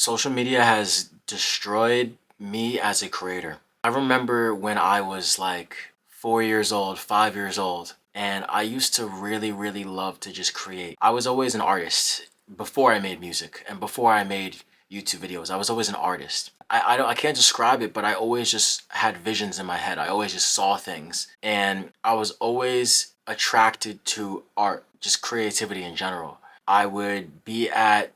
Social media has destroyed me as a creator. I remember when I was like 4 years old, 5 years old, and I used to really love to just create. I was always an artist before I made music and before I made YouTube videos. I was always an artist. I can't describe it, but I always just had visions in my head. I always just saw things, and I was always attracted to art, just creativity in general. I would be at,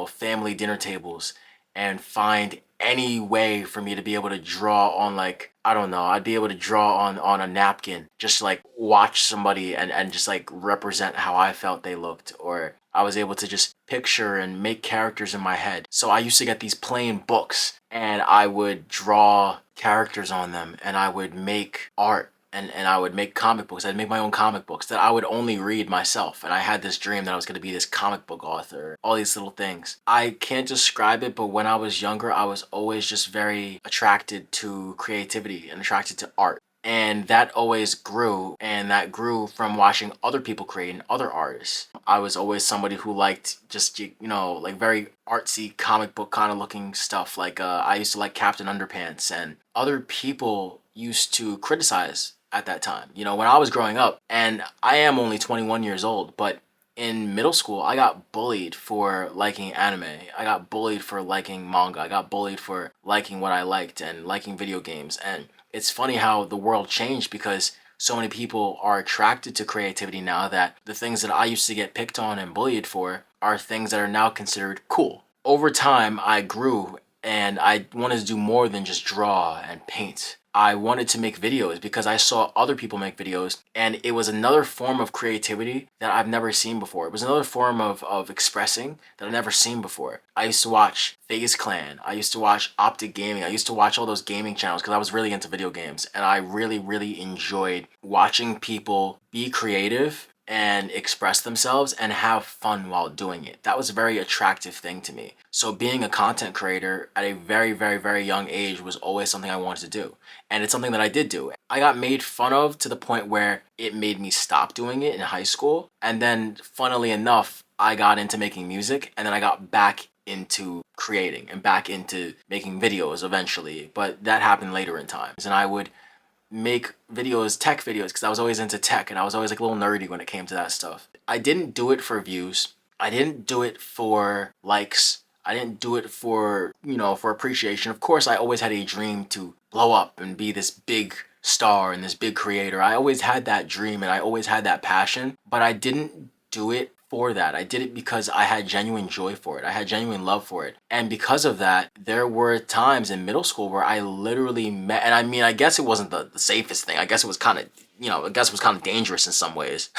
family dinner tables and find any way for me to be able to draw on, like, I don't know, I'd be able to draw on a napkin, just like watch somebody and just like represent how I felt they looked, or I was able to just picture and make characters in my head. So I used to get these plain books and I would draw characters on them and I would make art, and I would make comic books. I'd make my own comic books that I would only read myself. And I had this dream that I was going to be this comic book author, all these little things. I can't describe it, but when I was younger, I was always just very attracted to creativity and attracted to art. And that always grew, and that grew from watching other people create and other artists. I was always somebody who liked just, like very artsy comic book kind of looking stuff. Like I used to like Captain Underpants, and other people used to criticize at that time, when I was growing up. And I am only 21 years old, but in middle school, I got bullied for liking anime. I got bullied for liking manga. I got bullied for liking what I liked and liking video games. And it's funny how the world changed, because so many people are attracted to creativity now that the things that I used to get picked on and bullied for are things that are now considered cool. Over time, I grew and I wanted to do more than just draw and paint. I wanted to make videos because I saw other people make videos, and it was another form of creativity that I've never seen before. It was another form of expressing that I've never seen before. I used to watch FaZe Clan. I used to watch Optic Gaming. I used to watch all those gaming channels because I was really into video games, and I really enjoyed watching people be creative and express themselves and have fun while doing it. That was a very attractive thing to me. So being a content creator at a very young age was always something I wanted to do. And it's something that I did do. I got made fun of to the point where it made me stop doing it in high school. And then, funnily enough, I got into making music, and then I got back into creating and back into making videos eventually. But that happened later in time. And I would make videos, tech videos, because I was always into tech and I was always like a little nerdy when it came to that stuff. I didn't do it for views. I didn't do it for likes. I didn't do it for, for appreciation. Of course, I always had a dream to blow up and be this big star and this big creator. I always had that dream and I always had that passion, but I didn't do it for that. I did it because I had genuine joy for it. I had genuine love for it. And because of that, there were times in middle school where I literally met, and I mean, I guess it wasn't the safest thing. I guess it was kind of, I guess it was kind of dangerous in some ways.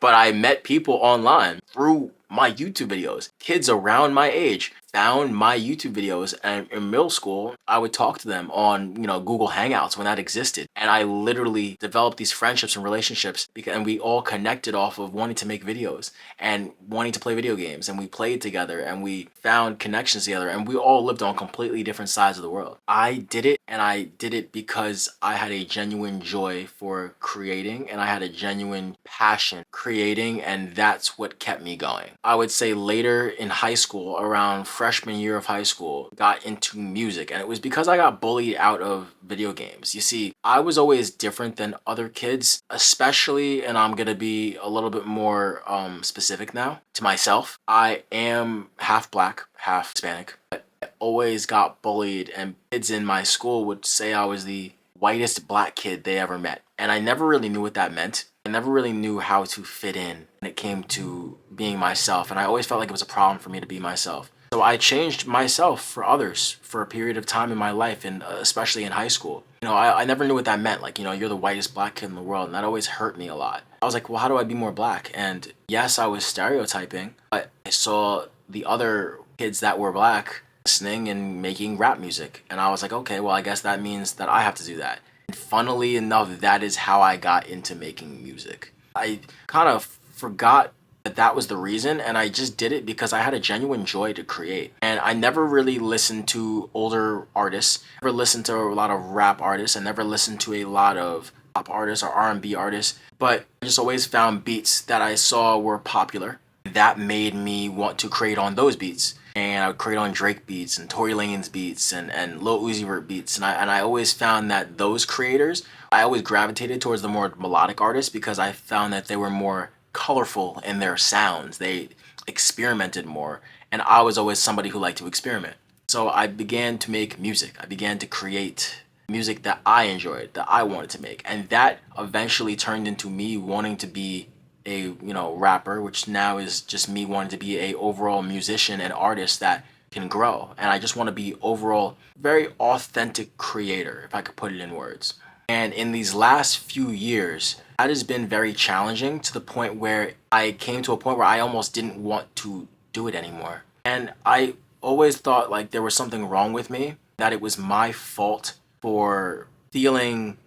But I met people online through my YouTube videos. Kids around my age found my YouTube videos, and in middle school, I would talk to them on, Google Hangouts when that existed. And I literally developed these friendships and relationships and we all connected off of wanting to make videos and wanting to play video games. And we played together and we found connections together, and we all lived on completely different sides of the world. I did it, and I did it because I had a genuine joy for creating and I had a genuine passion creating, and that's what kept me going. I would say later in high school, around freshman year of high school, got into music, and it was because I got bullied out of video games. You see, I was always different than other kids, especially, and I'm gonna be a little bit more specific now to myself. I am half black, half Hispanic. I always got bullied, and kids in my school would say I was the whitest black kid they ever met. And I never really knew what that meant. I never really knew how to fit in when it came to being myself. And I always felt like it was a problem for me to be myself. So I changed myself for others for a period of time in my life, and especially in high school. I never knew what that meant. Like, you're the whitest black kid in the world. And that always hurt me a lot. I was like, well, how do I be more black? And yes, I was stereotyping, but I saw the other kids that were black listening and making rap music. And I was like, okay, well, I guess that means that I have to do that. And funnily enough, that is how I got into making music. I kind of forgot that was the reason, and I just did it because I had a genuine joy to create. And I never really listened to older artists, never listened to a lot of rap artists, and never listened to a lot of pop artists or R&B artists, but I just always found beats that I saw were popular. That made me want to create on those beats. and I would create on Drake beats and Tory Lanez beats and Lil Uzi Vert beats. And I always found that those creators, I always gravitated towards the more melodic artists because I found that they were more colorful in their sounds. They experimented more. And I was always somebody who liked to experiment. So I began to make music. I began to create music that I enjoyed, that I wanted to make. And that eventually turned into me wanting to be a, rapper, which now is just me wanting to be a overall musician and artist that can grow. And I just want to be overall very authentic creator, if I could put it in words. And in these last few years, that has been very challenging to the point where I came to a point where I almost didn't want to do it anymore. And I always thought like there was something wrong with me, that it was my fault for feeling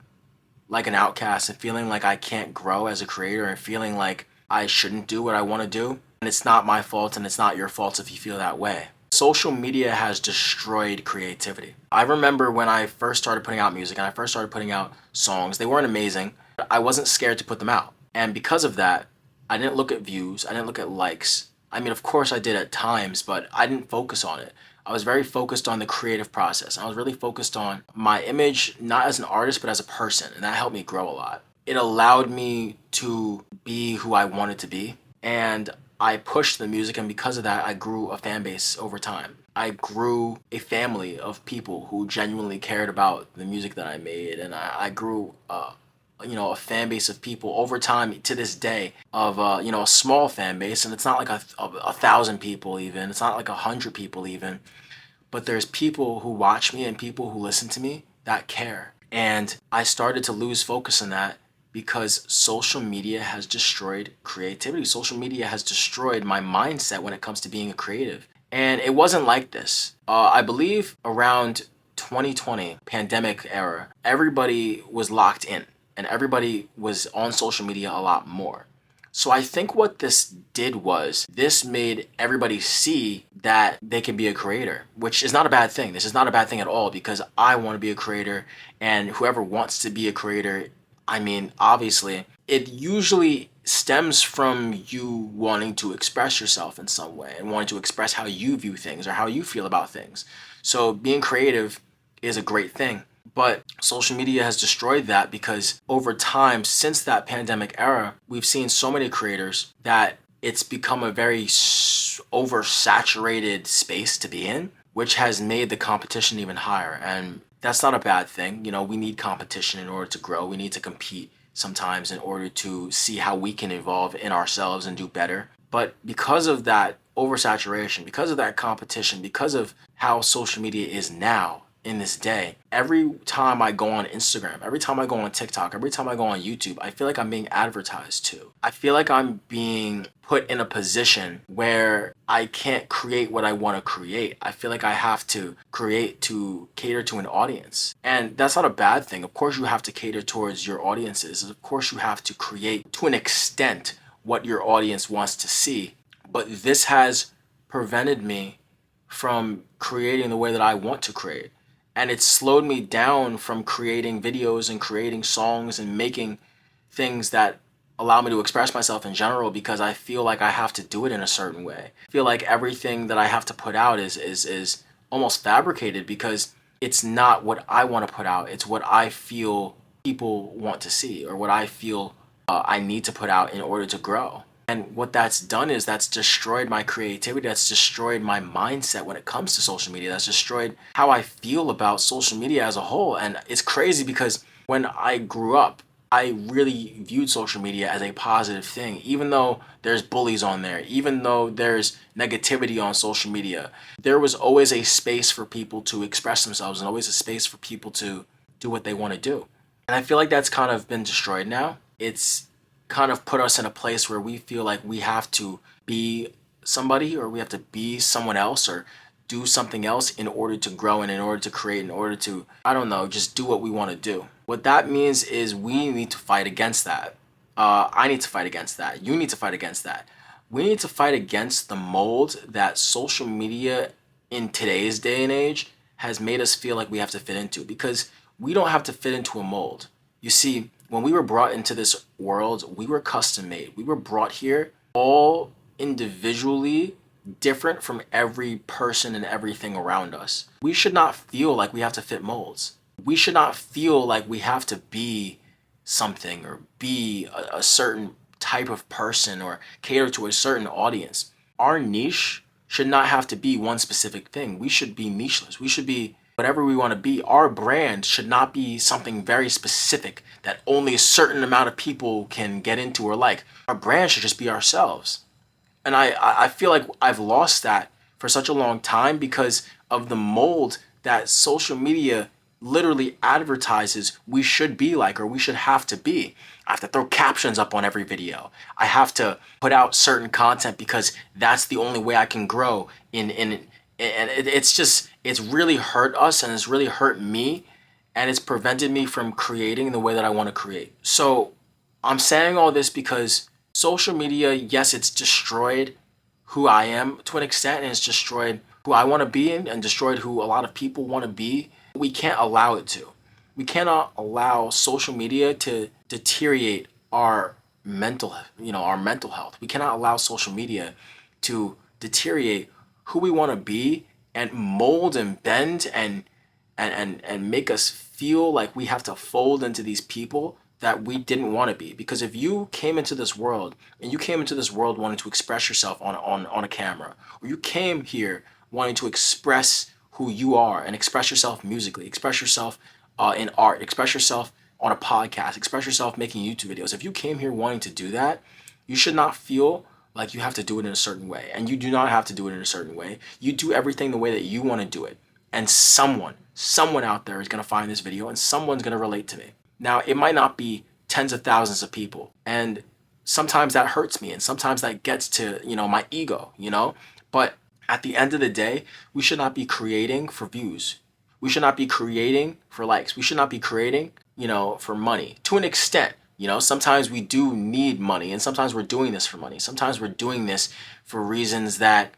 like an outcast and feeling like I can't grow as a creator and feeling like I shouldn't do what I want to do. And it's not my fault and it's not your fault if you feel that way. Social media has destroyed creativity. I remember when I first started putting out music and I first started putting out songs, they weren't amazing, but I wasn't scared to put them out. And because of that, I didn't look at views, I didn't look at likes. I mean, of course I did at times, but I didn't focus on it. I was very focused on the creative process. I was really focused on my image, not as an artist, but as a person. And that helped me grow a lot. It allowed me to be who I wanted to be. And I pushed the music. And because of that, I grew a fan base over time. I grew a family of people who genuinely cared about the music that I made. And I grew a fan base of people over time to this day of a small fan base, and it's not like a thousand people even, it's not like 100 people even, but there's people who watch me and people who listen to me that care. And I started to lose focus on that because social media has destroyed creativity. Social media has destroyed my mindset when it comes to being a creative. And it wasn't like this. I believe around 2020 pandemic era, everybody was locked in and everybody was on social media a lot more. So I think what this did was this made everybody see that they can be a creator, which is not a bad thing. This is not a bad thing at all because I want to be a creator, and whoever wants to be a creator, I mean, obviously, it usually stems from you wanting to express yourself in some way and wanting to express how you view things or how you feel about things. So being creative is a great thing. But social media has destroyed that because over time, since that pandemic era, we've seen so many creators that it's become a very oversaturated space to be in, which has made the competition even higher. And that's not a bad thing. We need competition in order to grow. We need to compete sometimes in order to see how we can evolve in ourselves and do better. But because of that oversaturation, because of that competition, because of how social media is now, in this day, every time I go on Instagram, every time I go on TikTok, every time I go on YouTube, I feel like I'm being advertised to. I feel like I'm being put in a position where I can't create what I want to create. I feel like I have to create to cater to an audience. And that's not a bad thing. Of course, you have to cater towards your audiences. Of course, you have to create to an extent what your audience wants to see. But this has prevented me from creating the way that I want to create. And it slowed me down from creating videos and creating songs and making things that allow me to express myself in general because I feel like I have to do it in a certain way. I feel like everything that I have to put out is almost fabricated because it's not what I want to put out. It's what I feel people want to see or what I feel I need to put out in order to grow. And what that's done is that's destroyed my creativity. That's destroyed my mindset when it comes to social media. That's destroyed how I feel about social media as a whole. And it's crazy because when I grew up, I really viewed social media as a positive thing, even though there's bullies on there, even though there's negativity on social media. There was always a space for people to express themselves and always a space for people to do what they want to do. And I feel like that's kind of been destroyed now. It's kind of put us in a place where we feel like we have to be somebody or we have to be someone else or do something else in order to grow and in order to create, in order to, I don't know, just do what we want to do. What that means is we need to fight against that. I need to fight against that. You need to fight against that. We need to fight against the mold that social media in today's day and age has made us feel like we have to fit into because we don't have to fit into a mold. You see, when we were brought into this world, we were custom made. We were brought here all individually different from every person and everything around us. We should not feel like we have to fit molds. We should not feel like we have to be something or be a certain type of person or cater to a certain audience. Our niche should not have to be one specific thing. We should be nicheless. We should be whatever we want to be. Our brand should not be something very specific that only a certain amount of people can get into or like. Our brand should just be ourselves. And I feel like I've lost that for such a long time because of the mold that social media literally advertises we should be like or we should have to be. I have to throw captions up on every video. I have to put out certain content because that's the only way I can grow and it's really hurt us and it's really hurt me and it's prevented me from creating the way that I want to create. So I'm saying all this because social media, yes, it's destroyed who I am to an extent, and it's destroyed who I want to be and destroyed who a lot of people want to be. We can't allow it to. We cannot allow social media to deteriorate our our mental health. We cannot allow social media to deteriorate who we want to be and mold and bend and make us feel like we have to fold into these people that we didn't want to be. Because if you came into this world and you came into this world wanting to express yourself on a camera, or you came here wanting to express who you are and express yourself musically, express yourself in art, express yourself on a podcast, express yourself making YouTube videos. If you came here wanting to do that, you should not feel like you have to do it in a certain way. And you do not have to do it in a certain way. You do everything the way that you want to do it. And someone out there is going to find this video and someone's going to relate to me. Now, it might not be tens of thousands of people. And sometimes that hurts me and sometimes that gets to, my ego, But at the end of the day, we should not be creating for views. We should not be creating for likes. We should not be creating, for money. To an extent, sometimes we do need money and sometimes we're doing this for money. Sometimes we're doing this for reasons that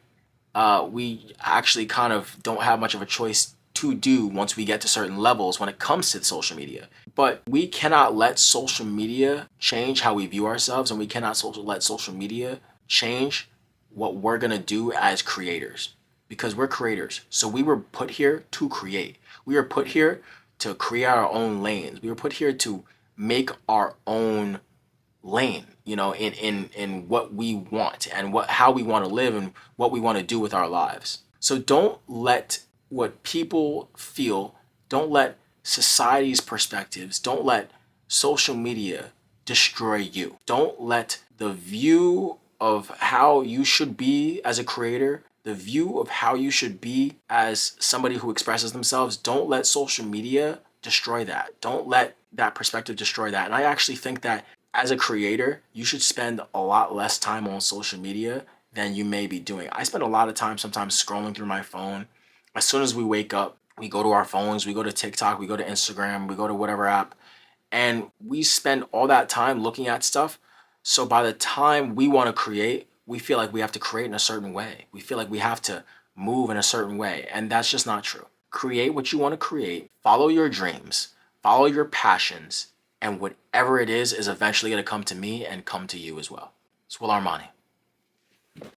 we actually kind of don't have much of a choice to do once we get to certain levels when it comes to social media. But we cannot let social media change how we view ourselves, and we cannot let social media change what we're going to do as creators, because we're creators. So we were put here to create. We were put here to create our own lanes. We were put here to make our own lane, in what we want and how we want to live and what we want to do with our lives. So don't let what people feel, don't let society's perspectives, don't let social media destroy you. Don't let the view of how you should be as a creator, the view of how you should be as somebody who expresses themselves, don't let social media destroy that. Don't let that perspective destroy that. And I actually think that as a creator, you should spend a lot less time on social media than you may be doing. I spend a lot of time sometimes scrolling through my phone. As soon as we wake up, we go to our phones, we go to TikTok, we go to Instagram, we go to whatever app, and we spend all that time looking at stuff. So by the time we want to create, we feel like we have to create in a certain way. We feel like we have to move in a certain way, and that's just not true. Create what you want to create, follow your dreams, follow your passions, and whatever it is eventually going to come to me and come to you as well. It's Will Armani.